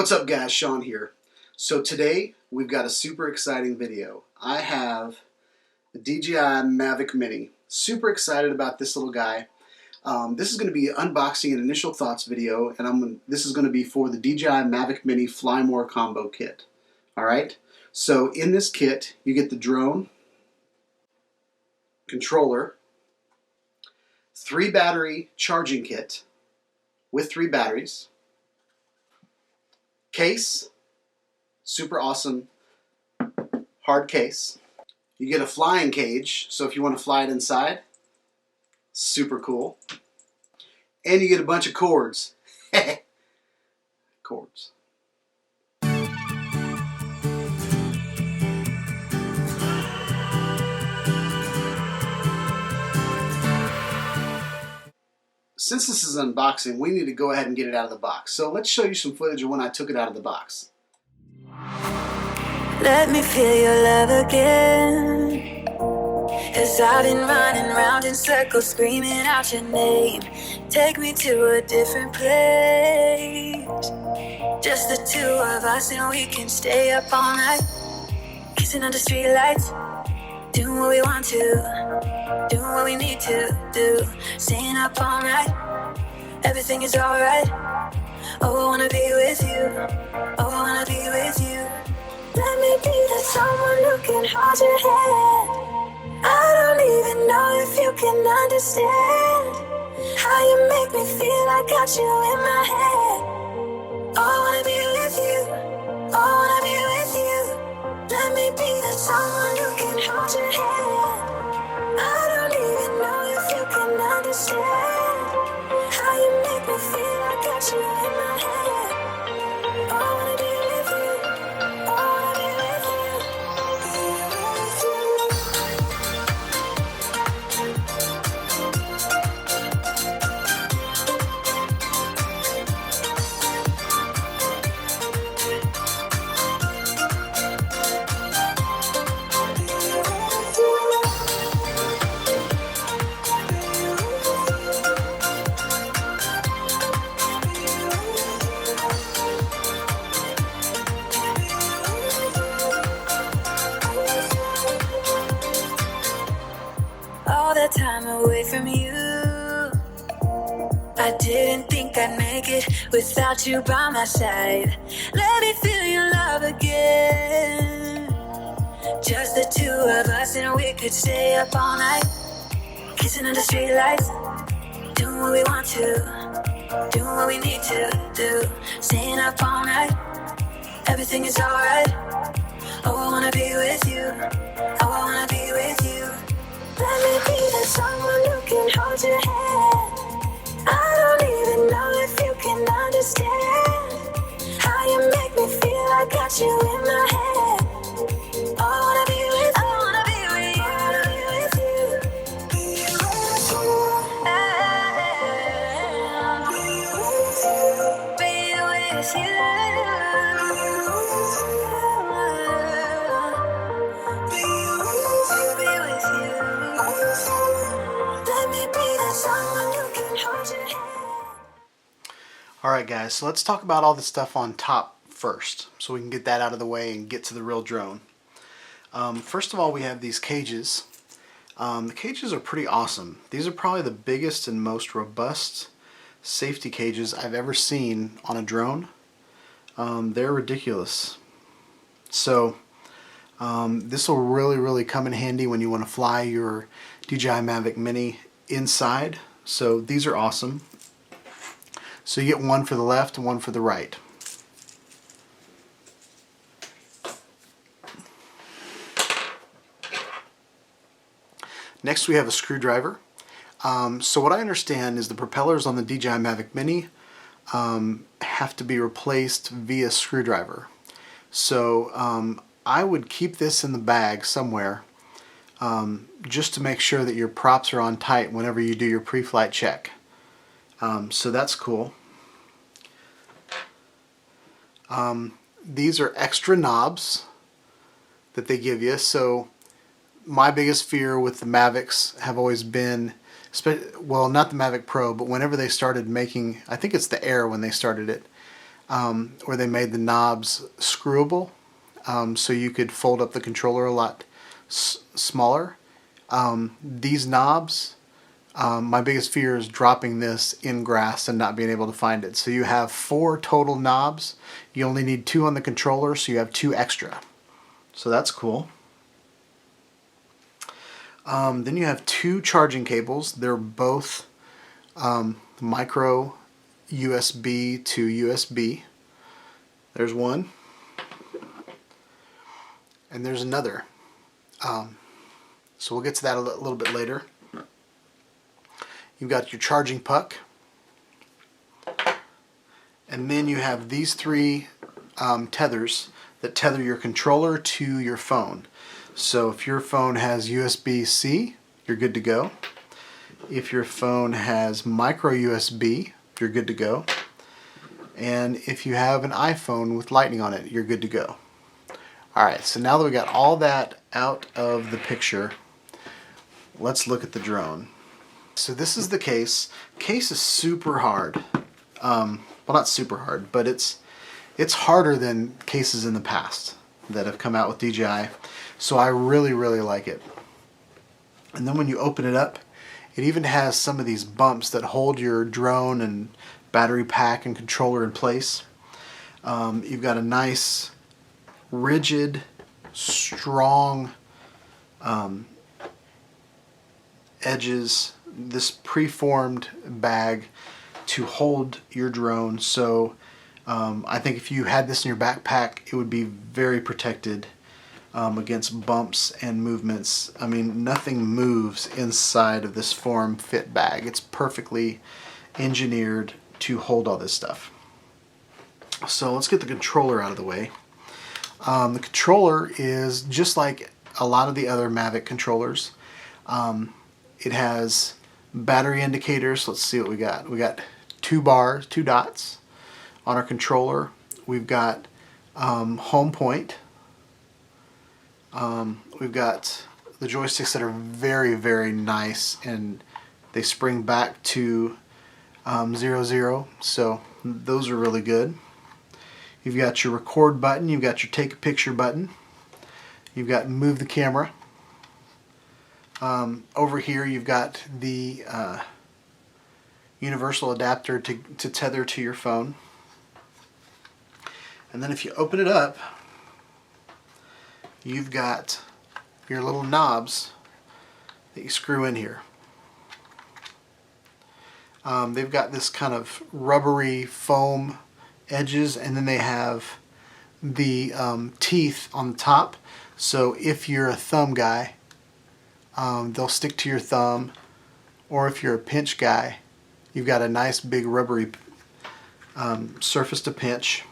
What's up guys, Shawn here. So today we've got a super exciting video. I have the DJI Mavic Mini. Super excited about this little guy. This is going to be an unboxing and initial thoughts video, and this is going to be for the DJI Mavic Mini Fly More Combo Kit. Alright, so in this kit you get the drone, controller, 3 battery charging kit with 3 batteries, case, super awesome hard case. You get a flying cage, so if you want to fly it inside, super cool. And you get a bunch of cords. Cords. Since this is unboxing, we need to go ahead and get it out of the box. So let's show you some footage of when I took it out of the box. Let me feel your love again, 'cause I've been running round in circles screaming out your name. Take me to a different place, just the two of us, and we can stay up all night, kissing under streetlights, doing what we want to, doing what we need to do, staying up all night, everything is alright. Oh, I wanna be with you, oh, I wanna be with you. Let me be the someone who can hold your hand. I don't even know if you can understand how you make me feel. I got you in my head. Oh, I wanna be with you, oh, I wanna be with you. Let me be the someone who can hold your hand. I don't even know if you can understand how you make me feel. I got you in my head. Oh, I wanna be with you, oh, I wanna be with you. All that time away from you, I didn't think I'd make it without you by my side. Let me feel your love again, just the two of us, and we could stay up all night, kissing under streetlights, doing what we want to, doing what we need to do, staying up all night, everything is alright. Oh, I wanna be with you, oh, I wanna be with you. Let me be the someone who can hold your hand. I don't even know if you can understand how you make me feel. I got you in my head. Oh, I wanna be with you, I wanna be with you, I wanna be with you. Be with you, be with you. Alright guys, so let's talk about all the stuff on top first, so we can get that out of the way and get to the real drone. First of all, we have these cages. The cages are pretty awesome. These are probably the biggest and most robust safety cages I've ever seen on a drone. They're ridiculous. So this will really come in handy when you want to fly your DJI Mavic Mini inside. So these are awesome. So you get one for the left and one for the right. Next we have a screwdriver. So what I understand is the propellers on the DJI Mavic Mini have to be replaced via screwdriver. So I would keep this in the bag somewhere just to make sure that your props are on tight whenever you do your pre-flight check. So that's cool. These are extra knobs that they give you. So my biggest fear with the Mavics have always been, well, not the Mavic Pro, but whenever they started making, I think it's the Air when they started it, where they made the knobs screwable, so you could fold up the controller a lot smaller. These knobs, my biggest fear is dropping this in grass and not being able to find it. So you have 4 total knobs. You only need 2 on the controller, so you have 2 extra. So that's cool. Then you have 2 charging cables. They're both micro USB to USB. There's one. And there's another. So we'll get to that a little bit later. You've got your charging puck. And then you have these 3 tethers that tether your controller to your phone. So if your phone has USB-C, you're good to go. If your phone has micro USB, you're good to go. And if you have an iPhone with lightning on it, you're good to go. Alright, so now that we got all that out of the picture, let's look at the drone. So this is the case. Case is super hard. Well, not super hard, but it's harder than cases in the past that have come out with DJI. So I really, really like it. And then when you open it up, it even has some of these bumps that hold your drone and battery pack and controller in place. You've got a nice, rigid, strong edges, this preformed bag to hold your drone. So I think if you had this in your backpack, it would be very protected against bumps and movements. I mean, nothing moves inside of this form fit bag. It's perfectly engineered to hold all this stuff. So let's get the controller out of the way. The controller is just like a lot of the other Mavic controllers. It has battery indicators. Let's see what we got. We got 2 bars, 2 dots on our controller. We've got home point. We've got the joysticks that are very, very nice, and they spring back to 0, so those are really good. You've got your record button, you've got your take a picture button, you've got move the camera. Over here you've got the universal adapter to tether to your phone. And then if you open it up, you've got your little knobs that you screw in here. They've got this kind of rubbery foam edges, and then they have the teeth on the top. So if you're a thumb guy, they'll stick to your thumb, or if you're a pinch guy, you've got a nice big rubbery surface to pinch.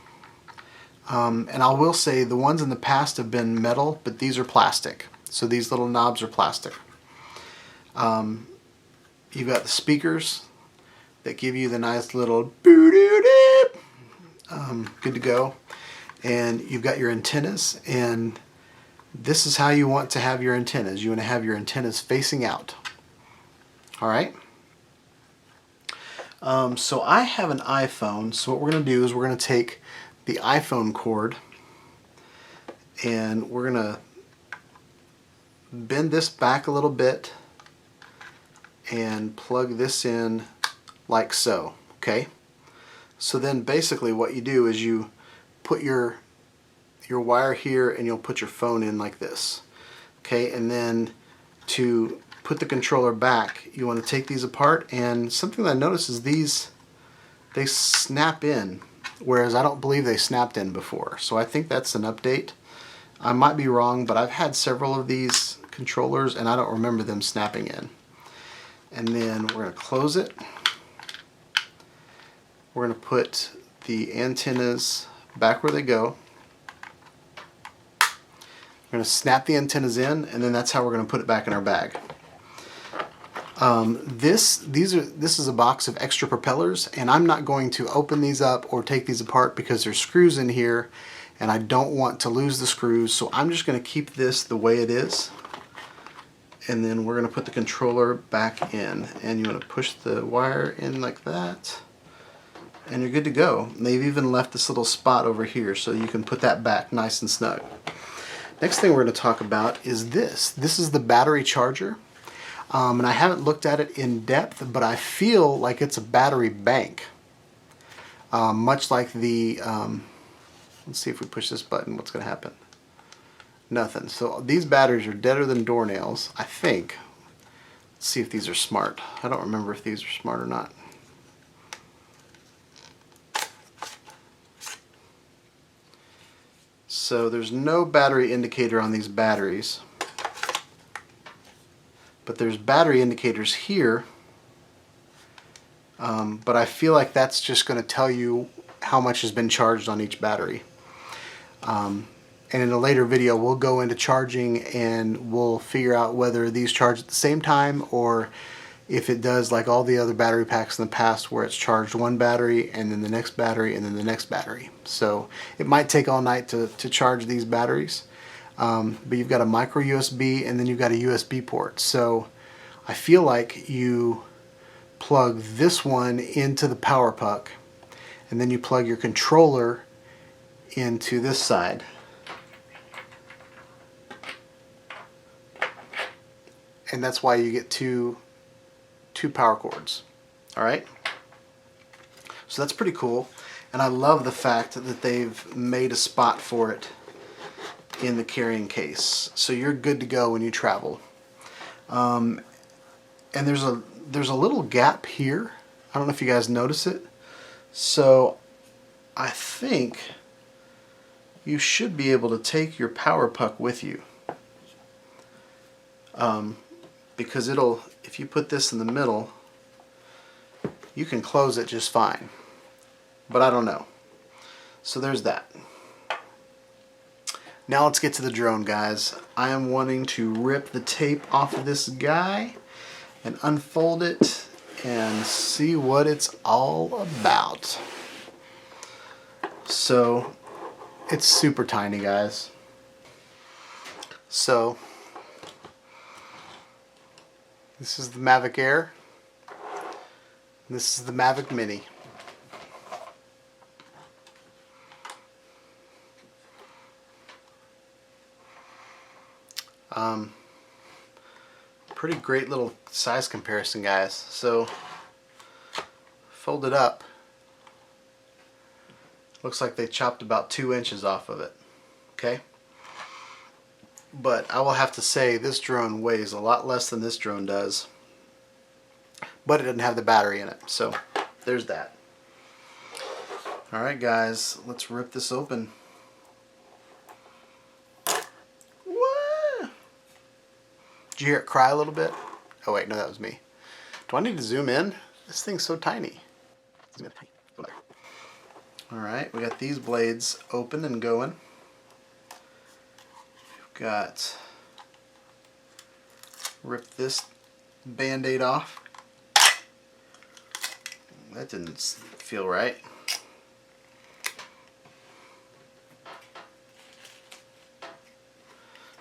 And I will say the ones in the past have been metal, but these are plastic. So these little knobs are plastic. You've got the speakers that give you the nice little boo-doo-doo, good to go. And you've got your antennas, and this is how you want to have your antennas. You want to have your antennas facing out. Alright? So I have an iPhone, so what we're going to do is we're going to take the iPhone cord and we're going to bend this back a little bit and plug this in like so. Okay? So then basically what you do is you put your wire here and you'll put your phone in like this. Okay, and then to put the controller back, you want to take these apart, and something that I noticed is these, they snap in, whereas I don't believe they snapped in before. So I think that's an update. I might be wrong, but I've had several of these controllers and I don't remember them snapping in. And then we're going to close it. We're going to put the antennas back where they go. We're going to snap the antennas in, and then that's how we're going to put it back in our bag. This is a box of extra propellers, and I'm not going to open these up or take these apart because there's screws in here and I don't want to lose the screws, so I'm just going to keep this the way it is. And then we're going to put the controller back in, and you want to push the wire in like that, and you're good to go. And they've even left this little spot over here so you can put that back nice and snug. Next thing we're going to talk about is this. This is the battery charger. And I haven't looked at it in depth, but I feel like it's a battery bank. Much like the, let's see if we push this button, what's going to happen? Nothing. So these batteries are deader than doornails, I think. Let's see if these are smart. I don't remember if these are smart or not. So there's no battery indicator on these batteries. But there's battery indicators here, but I feel like that's just going to tell you how much has been charged on each battery. And in a later video we'll go into charging and we'll figure out whether these charge at the same time or if it does like all the other battery packs in the past where it's charged one battery and then the next battery and then the next battery. So it might take all night to charge these batteries. But you've got a micro USB and then you've got a USB port. So I feel like you plug this one into the power puck and then you plug your controller into this side. And that's why you get two power cords. Alright? So that's pretty cool. And I love the fact that they've made a spot for it in the carrying case, so you're good to go when you travel. And there's a little gap here. I don't know if you guys notice it. So I think you should be able to take your power puck with you, because it'll, if you put this in the middle, you can close it just fine. But I don't know. So there's that. Now let's get to the drone, guys. I am wanting to rip the tape off of this guy and unfold it and see what it's all about. So it's super tiny, guys. So this is the Mavic Air. This is the Mavic Mini. Pretty great little size comparison, guys. So fold it up. Looks like they chopped about 2 inches off of it. Okay? But I will have to say this drone weighs a lot less than this drone does. But it doesn't have the battery in it. So there's that. Alright guys, let's rip this open. Did you hear it cry a little bit? Oh wait, no, that was me. Do I need to zoom in? This thing's so tiny. Alright, we got these blades open and going. We've got, rip this band-aid off. That didn't feel right.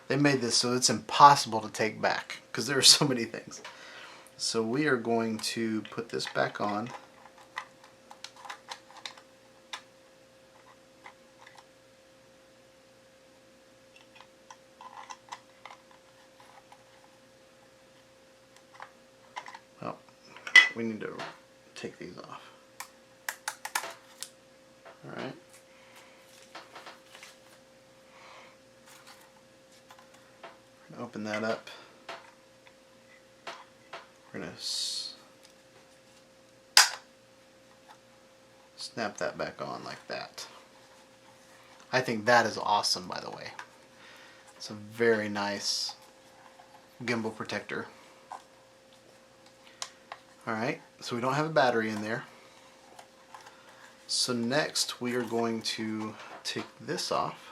They made this so it's impossible to take back because there are so many things. So we are going to put this back on. Well, we need to take these off. All right. Open that up. We're going to snap that back on like that. I think that is awesome, by the way. It's a very nice gimbal protector. Alright, so we don't have a battery in there. So next we are going to take this off.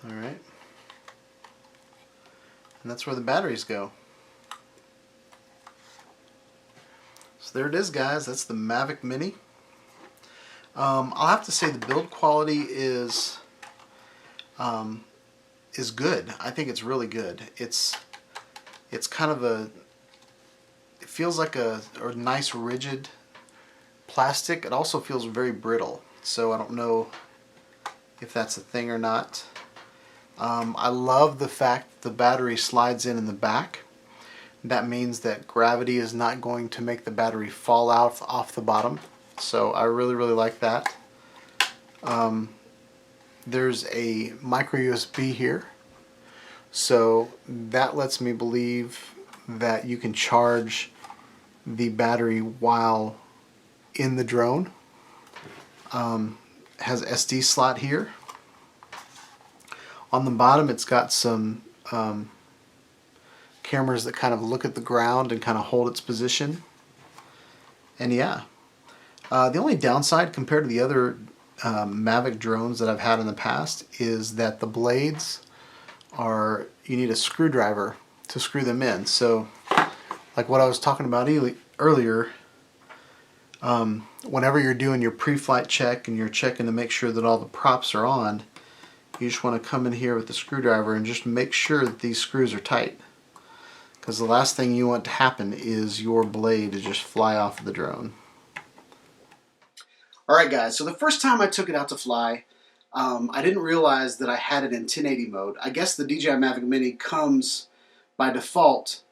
Alright, and that's where the batteries go. So there it is, guys. That's the Mavic Mini. I'll have to say the build quality is good. I think it's really good. It's kind of feels like a nice rigid plastic. It also feels very brittle, so I don't know if that's a thing or not. I love the fact the battery slides in the back. That means that gravity is not going to make the battery fall out off the bottom, so I really like that. There's a micro USB here, so that lets me believe that you can charge the battery while in the drone. Has SD slot here. On the bottom it's got some cameras that kind of look at the ground and kind of hold its position. And yeah, the only downside compared to the other Mavic drones that I've had in the past is that the blades are, you need a screwdriver to screw them in. So like what I was talking about earlier, whenever you're doing your pre-flight check and you're checking to make sure that all the props are on, you just want to come in here with the screwdriver and just make sure that these screws are tight, because the last thing you want to happen is your blade to just fly off of the drone. Alright guys, so the first time I took it out to fly, I didn't realize that I had it in 1080 mode. I guess the DJI Mavic Mini comes by default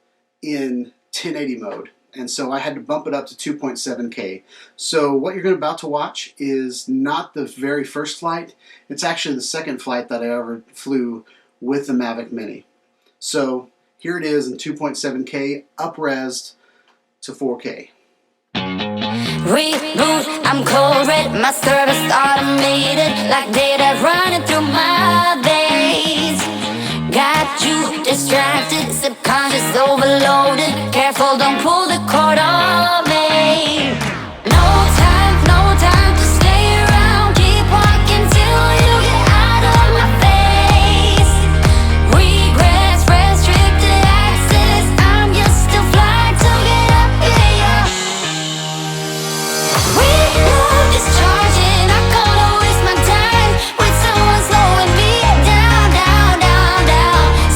in 1080 mode, and so I had to bump it up to 2.7K. So what you're about to watch is not the very first flight, it's actually the second flight that I ever flew with the Mavic Mini. So here it is in 2.7K, up-resed to 4K. Reboot, I'm cold red, my service automated, like data running through my veins. Got you distracted, subconscious overloaded. Careful, don't pull the cord on me. No time to stay around. Keep walking till you get out of my face. Regrets, restricted access. I'm used to fly to get up here. Reload is charging. I can't waste my time with someone slowing me down.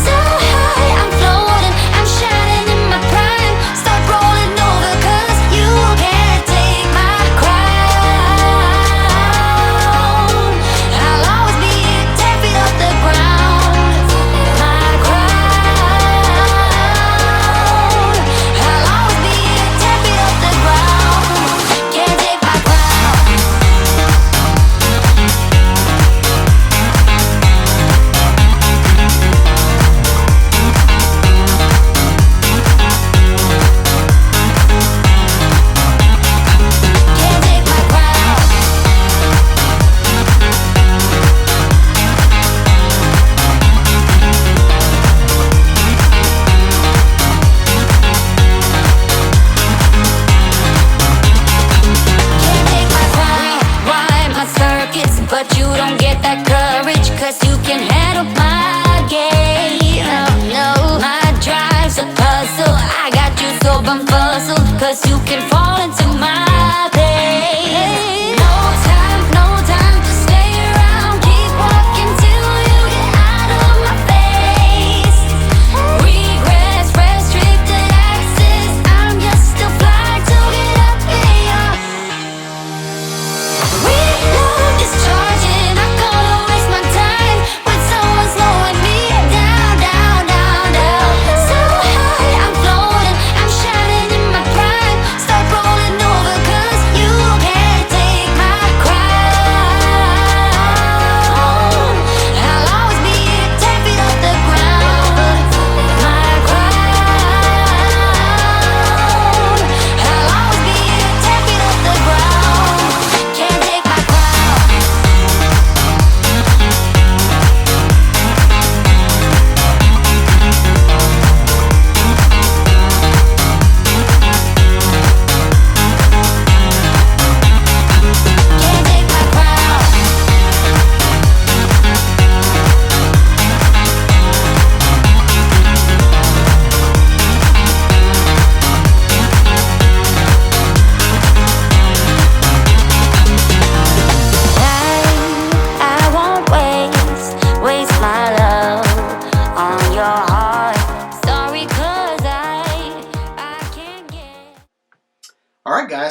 So high, I'm floating. I'm shining in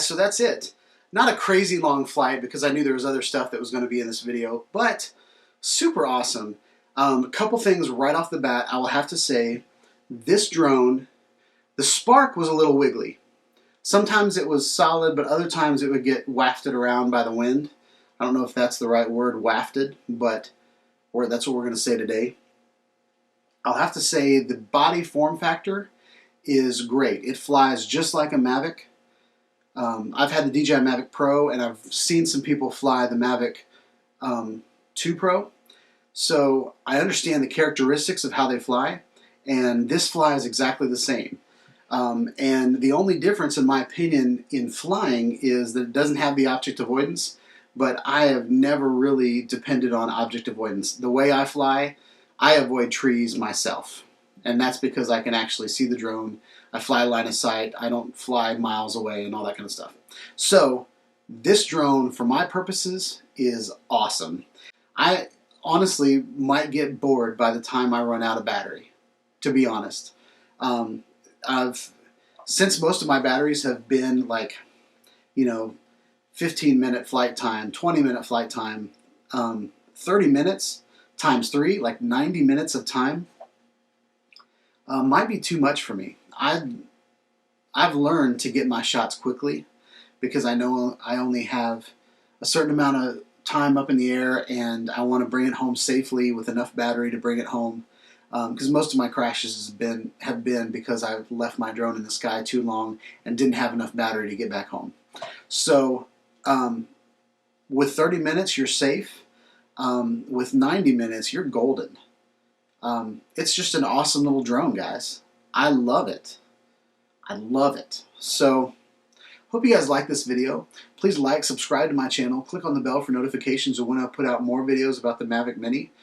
guys, so that's it. Not a crazy long flight because I knew there was other stuff that was going to be in this video, but super awesome. A couple things right off the bat. I will have to say, this drone, the spark was a little wiggly. Sometimes it was solid, but other times it would get wafted around by the wind. I don't know if that's the right word, wafted, but that's what we're going to say today. I'll have to say the body form factor is great. It flies just like a Mavic. I've had the DJI Mavic Pro, and I've seen some people fly the Mavic 2 Pro. So I understand the characteristics of how they fly, and this flies exactly the same. And the only difference, in my opinion, in flying is that it doesn't have the object avoidance, but I have never really depended on object avoidance. The way I fly, I avoid trees myself, and that's because I can actually see the drone. I fly line of sight. I don't fly miles away and all that kind of stuff. So this drone, for my purposes, is awesome. I honestly might get bored by the time I run out of battery, to be honest. Since most of my batteries have been like, 15-minute flight time, 20-minute flight time, 30 minutes times 3, like 90 minutes of time, might be too much for me. I've learned to get my shots quickly because I know I only have a certain amount of time up in the air, and I want to bring it home safely with enough battery to bring it home. Because most of my crashes have been because I've left my drone in the sky too long and didn't have enough battery to get back home. So with 30 minutes, you're safe. With 90 minutes, you're golden. It's just an awesome little drone, guys. I love it. I love it. So, hope you guys like this video. Please like, subscribe to my channel, click on the bell for notifications of when I put out more videos about the Mavic Mini.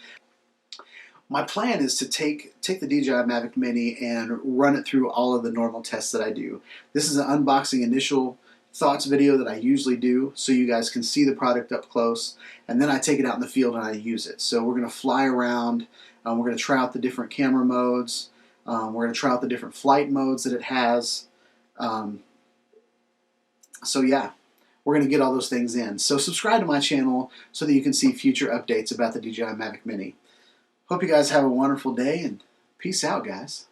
My plan is to take the DJI Mavic Mini and run it through all of the normal tests that I do. This is an unboxing initial thoughts video that I usually do so you guys can see the product up close, and then I take it out in the field and I use it. So we're going to fly around, we're going to try out the different camera modes, we're going to try out the different flight modes that it has. So yeah, we're going to get all those things in. So subscribe to my channel so that you can see future updates about the DJI Mavic Mini. Hope you guys have a wonderful day, and peace out, guys.